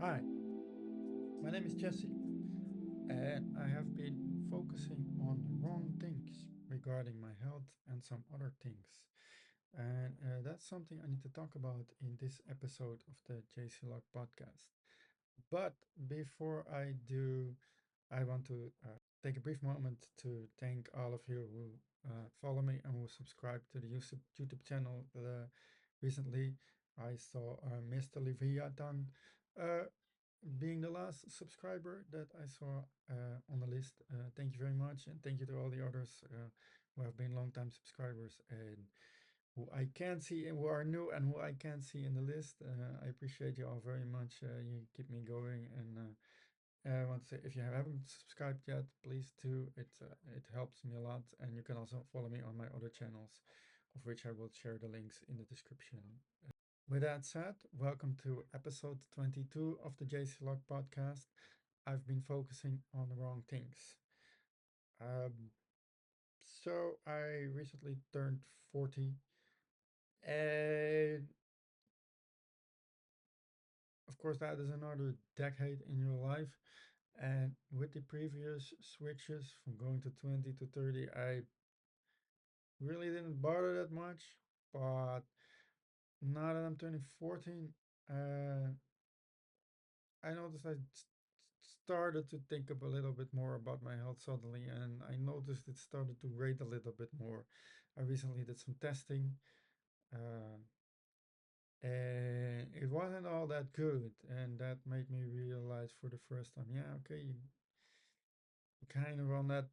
Hi, my name is Jesse, and I have been focusing on the wrong things regarding my health and some other things. And that's something I need to talk about in this episode of the JC Log podcast. But before I do, I want to take a brief moment to thank all of you who follow me and who subscribe to the YouTube channel. Recently, I saw Mr. Leviathan uh, being the last subscriber that I saw on the list. Thank you very much, and thank you to all the others who have been long-time subscribers and who I can see and who are new and who I can see in the list. I appreciate you all very much. You keep me going, and I want to say if you haven't subscribed yet, please do. It helps me a lot, and you can also follow me on my other channels, of which I will share the links in the description. With that said, welcome to episode 22 of the JC Log podcast. I've been focusing on the wrong things. Um, so I recently turned 40, and of course, that is another decade in your life. And with the previous switches from going to 20 to 30, I really didn't bother that much. But now that I'm turning 14, uh, I noticed started to think a little bit more about my health suddenly, and I noticed it started to rate a little bit more. I recently did some testing, uh, and it wasn't all that good, and that made me realize for the first time, yeah, okay, you kind of on that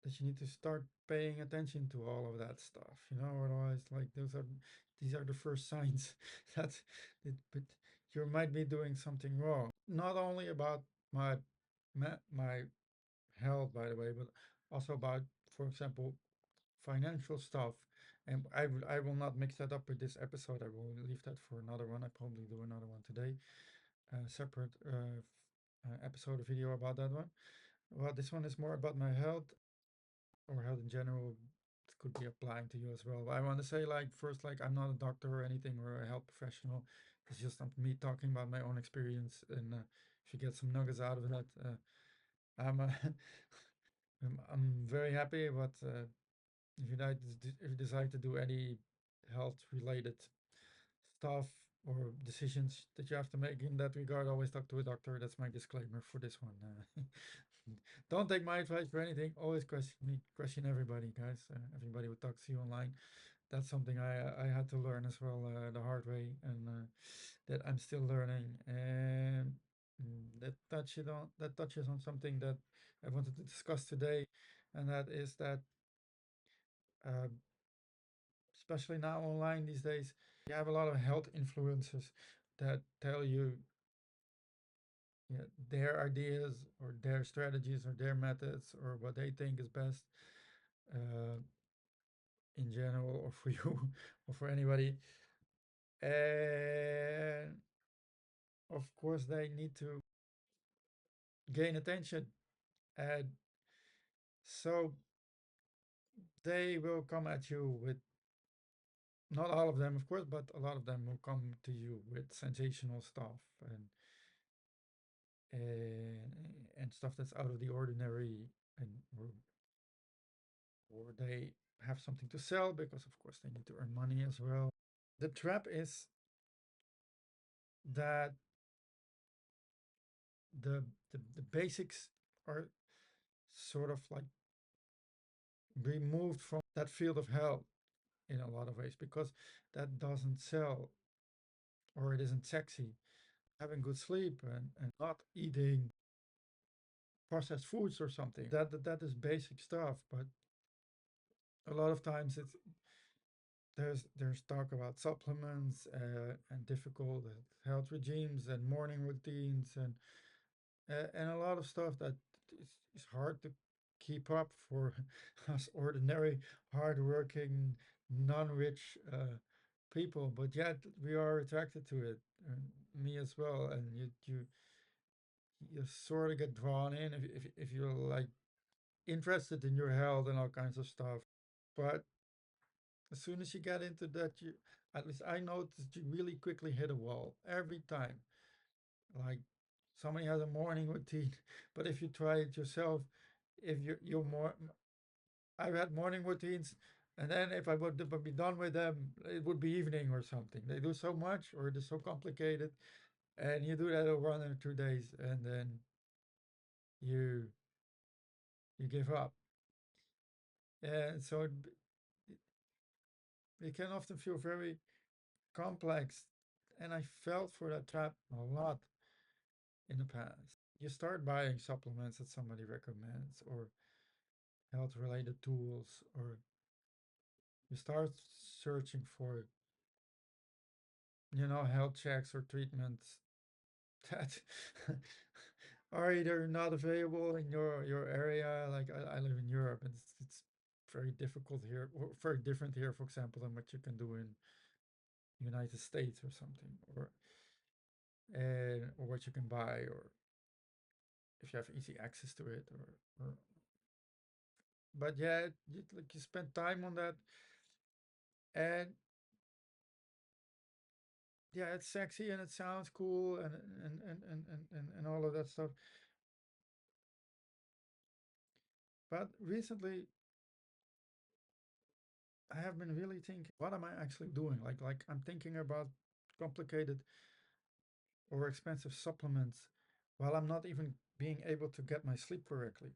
you need to start paying attention to all of that stuff, otherwise, like these are the first signs that but you might be doing something wrong. Not only about my health, by the way, but also about, for example, financial stuff. And I will not mix that up with this episode. I will leave that for another one. I probably do another one today, a separate episode or video about that one. Well, this one is more about my health or health in general. It could be applying to you as well. But I want to say, like, first, like, I'm not a doctor or anything or a health professional. It's just me talking about my own experience. And if you get some nuggets out of that, I'm I'm very happy. But if you if you decide to do any health related stuff or decisions that you have to make in that regard, always talk to a doctor. That's my disclaimer for this one. Don't take my advice for anything. Always question me, question everybody, guys. Everybody who talks to you online. That's something I had to learn as well the hard way, and that I'm still learning. And that touches on something that I wanted to discuss today, and that is that uh, especially now online these days, you have a lot of health influencers that tell you, yeah, their ideas or their strategies or their methods or what they think is best uh, in general or for you or for anybody. And of course, they need to gain attention. And so they will come at you with, not all of them, of course, but a lot of them will come to you with sensational stuff and and stuff that's out of the ordinary, and or they have something to sell because of course they need to earn money as well. The trap is that the basics are sort of like removed from that field of health in a lot of ways because that doesn't sell or it isn't sexy. Having good sleep and not eating processed foods or something, that is basic stuff. But a lot of times there's talk about supplements and difficult health regimes and morning routines and a lot of stuff that is hard to keep up for us ordinary, hardworking, non-rich people. But yet we are attracted to it, and me as well. And you sort of get drawn in if you're like interested in your health and all kinds of stuff. But as soon as you get into that, you, at least I noticed, you really quickly hit a wall every time. Like somebody has a morning routine, but if you try it yourself, if you're more, I've had morning routines, and then if I would be done with them, it would be evening or something. They do so much, or it is so complicated, and you do that over 1 or 2 days, and then you you give up. And so it can often feel very complex, and I felt for that trap a lot in the past. You start buying supplements that somebody recommends, or health related tools, or you start searching for, health checks or treatments that are either not available in your area. Like I live in Europe, and it's very difficult here, or very different here, for example, than what you can do in United States or something, or what you can buy, or if you have easy access to it, or but yeah, like you spend time on that, and yeah, it's sexy and it sounds cool, and all of that stuff. But recently, I have been really thinking, what am I actually doing? Like I'm thinking about complicated or expensive supplements while I'm not even being able to get my sleep correctly,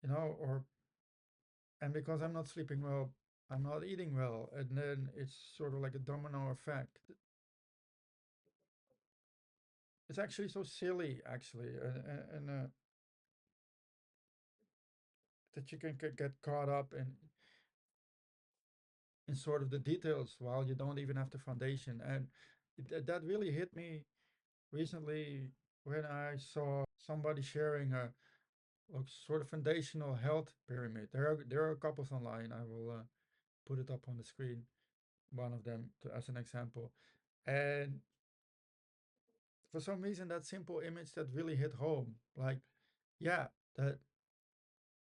or and because I'm not sleeping well, I'm not eating well, and then it's sort of like a domino effect. It's actually so silly, actually, and that you can get caught up in sort of the details while you don't even have the foundation. And that really hit me recently when I saw somebody sharing a sort of foundational health pyramid. There are couples online. I will put it up on the screen. One of them as an example, and for some reason that simple image that really hit home. Like, yeah, that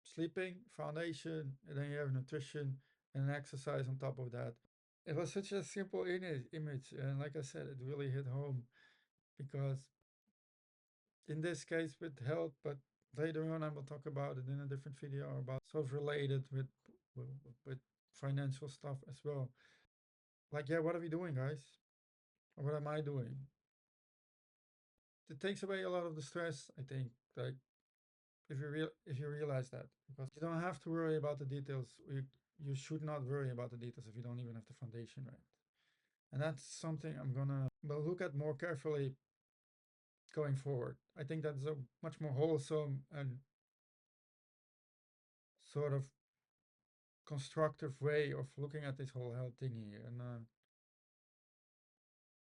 sleeping foundation, and then you have nutrition and exercise on top of that. It was such a simple image, and like I said, it really hit home because in this case with health, but later on I will talk about it in a different video about sort of related with, with financial stuff as well. Like, yeah, what are we doing, guys? Or what am I doing? It takes away a lot of the stress, I think. Like, if you realize that, because you don't have to worry about the details. You should not worry about the details if you don't even have the foundation right. And that's something I'm gonna well look at more carefully going forward. I think that's a much more wholesome and sort of constructive way of looking at this whole health thingy. And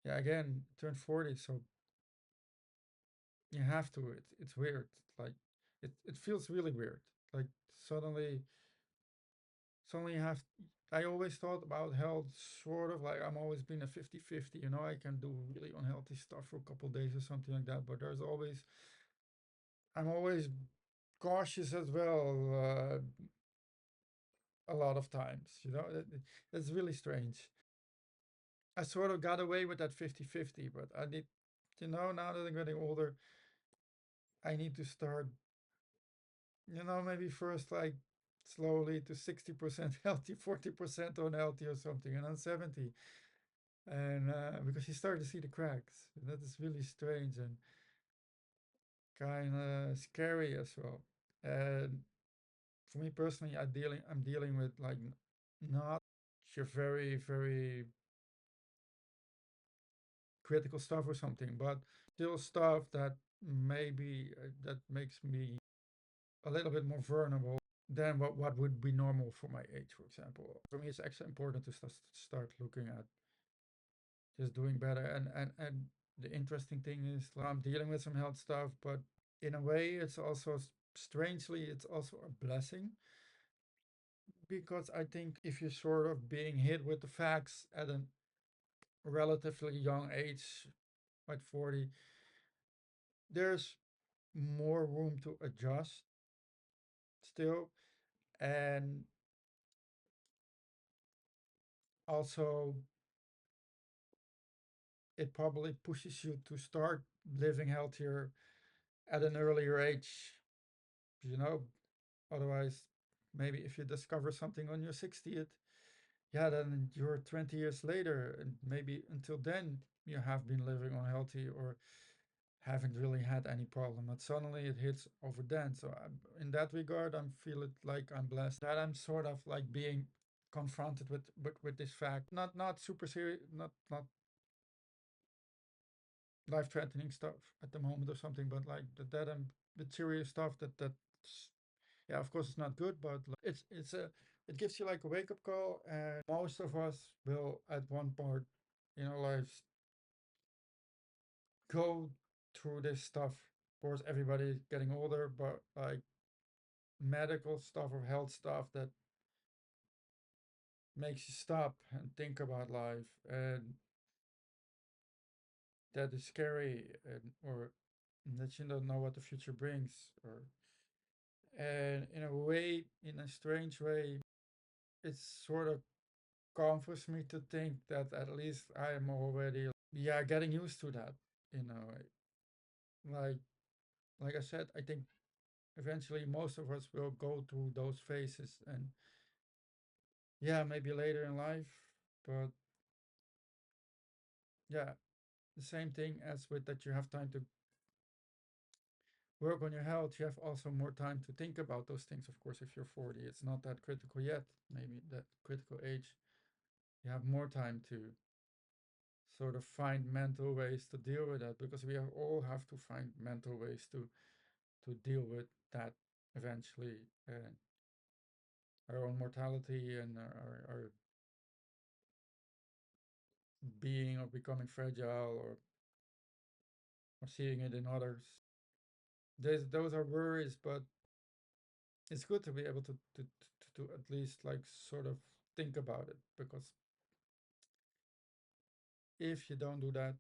yeah, again, turned 40, so you have to. It's weird. Like it feels really weird. Like suddenly suddenly you have. I always thought about health sort of like I'm always been a 50-50. I can do really unhealthy stuff for a couple days or something like that. But I'm always cautious as well. A lot of times, it's really strange. I sort of got away with that 50-50, but I need, now that I'm getting older, I need to start, maybe first like slowly to 60% healthy, 40% unhealthy or something, and then 70. And because you start to see the cracks. That is really strange and kind of scary as well. And for me personally, I'm dealing with like not your very, very critical stuff or something, but still stuff that maybe that makes me a little bit more vulnerable than what would be normal for my age, for example. For me, it's actually important to start looking at just doing better. And the interesting thing is, like, I'm dealing with some health stuff, but in a way, it's also strangely, it's also a blessing because I think if you're sort of being hit with the facts at a relatively young age, like 40, there's more room to adjust still. And also, it probably pushes you to start living healthier at an earlier age, you know. Otherwise, maybe if you discover something on your 60th, yeah, then you're 20 years later, and maybe until then you have been living unhealthy or haven't really had any problem, but suddenly it hits over then. So in that regard, I'm feeling like I'm blessed that I'm sort of like being confronted with this fact. Not super serious, not life threatening stuff at the moment or something, but like that I'm with serious stuff that's, yeah, of course it's not good, but like, it's a it gives you like a wake up call, and most of us will at one part in our lives go through this stuff. Of course, everybody's getting older, but like medical stuff or health stuff that makes you stop and think about life, and that is scary, and or that you don't know what the future brings, or and in a way, in a strange way, it's sort of comforts me to think that at least I am already, yeah, getting used to that. You know, like like I said, I think eventually most of us will go through those phases, and yeah, maybe later in life, but yeah, the same thing as with that you have time to work on your health, you have also more time to think about those things. Of course, if you're 40, it's not that critical yet. Maybe that critical age, you have more time to sort of find mental ways to deal with that, because we all have to find mental ways to deal with that eventually, and our own mortality and our being or becoming fragile, or seeing it in others. Those are worries, but it's good to be able to at least like sort of think about it, because if you don't do that,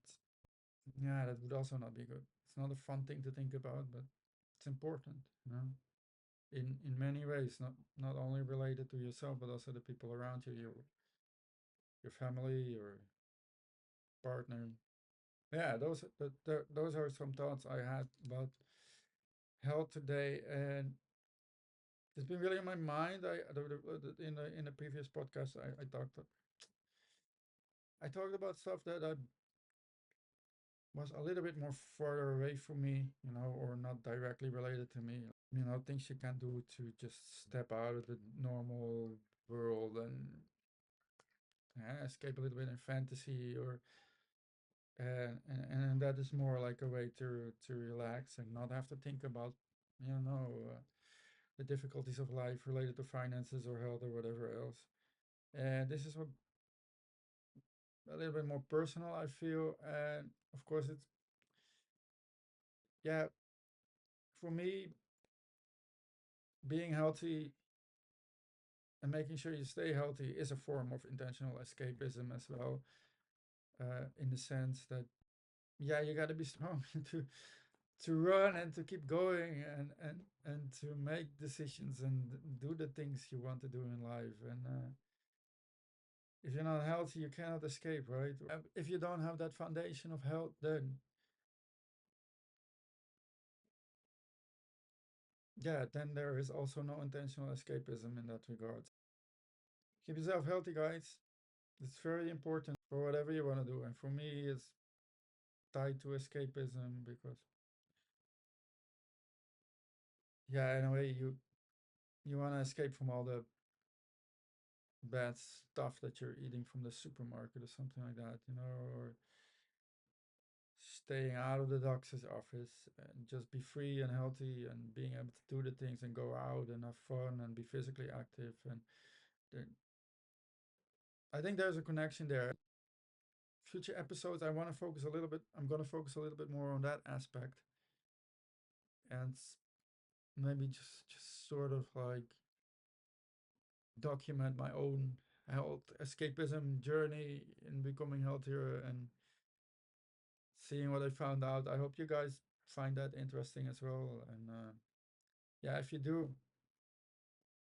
yeah, that would also not be good. It's not a fun thing to think about, but it's important, you know, in many ways, not only related to yourself, but also the people around you, your family, your partner. Yeah, those are some thoughts I had about health today, and it's been really on my mind. In the previous podcast, I talked about stuff that I was a little bit more further away from me, you know, or not directly related to me. You know, things you can do to just step out of the normal world and escape a little bit in fantasy, or and that is more like a way to relax and not have to think about, you know, the difficulties of life related to finances or health or whatever else. And this is a little bit more personal, I feel, and of course it's, yeah, for me, being healthy and making sure you stay healthy is a form of intentional escapism as well, in the sense that, yeah, you got to be strong to run and to keep going, and to make decisions and do the things you want to do in life. And if you're not healthy, you cannot escape, right? If you don't have that foundation of health, then yeah, then there is also no intentional escapism in that regard. Keep yourself healthy, guys. It's very important for whatever you want to do. And for me, it's tied to escapism, because, yeah, in a way, you want to escape from all the bad stuff that you're eating from the supermarket or something like that, you know, or staying out of the doctor's office and just be free and healthy and being able to do the things and go out and have fun and be physically active. And there, I think there's a connection there. Future episodes, I'm going to focus a little bit more on that aspect, and maybe just sort of like document my own health escapism journey in becoming healthier and seeing what I found out. I hope you guys find that interesting as well. And yeah, if you do,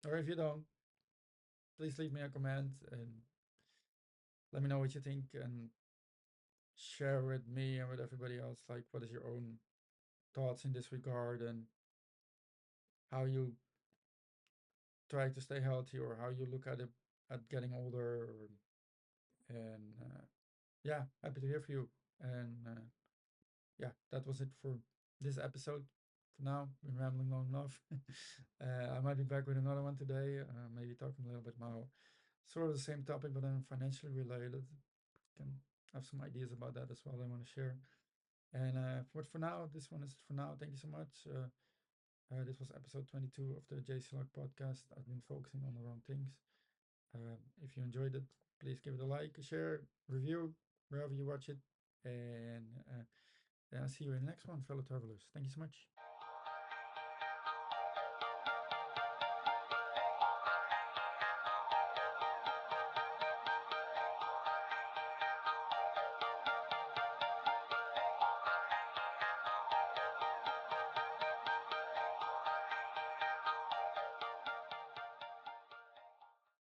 or if you don't, please leave me a comment and let me know what you think. And share with me and with everybody else, like what is your own thoughts in this regard, and how you try to stay healthy, or how you look at it at getting older. And yeah, happy to hear from you. And yeah, that was it for this episode. For now, been rambling long enough. I might be back with another one today, maybe talking a little bit more, sort of the same topic, but then financially related. Can have some ideas about that as well I want to share. And for now, this one is it for now. Thank you so much. This was episode 22 of the JC Luck podcast. I've been focusing on the wrong things. If you enjoyed it, please give it a like, a share, review, wherever you watch it. And I'll see you in the next one, fellow travelers. Thank you so much.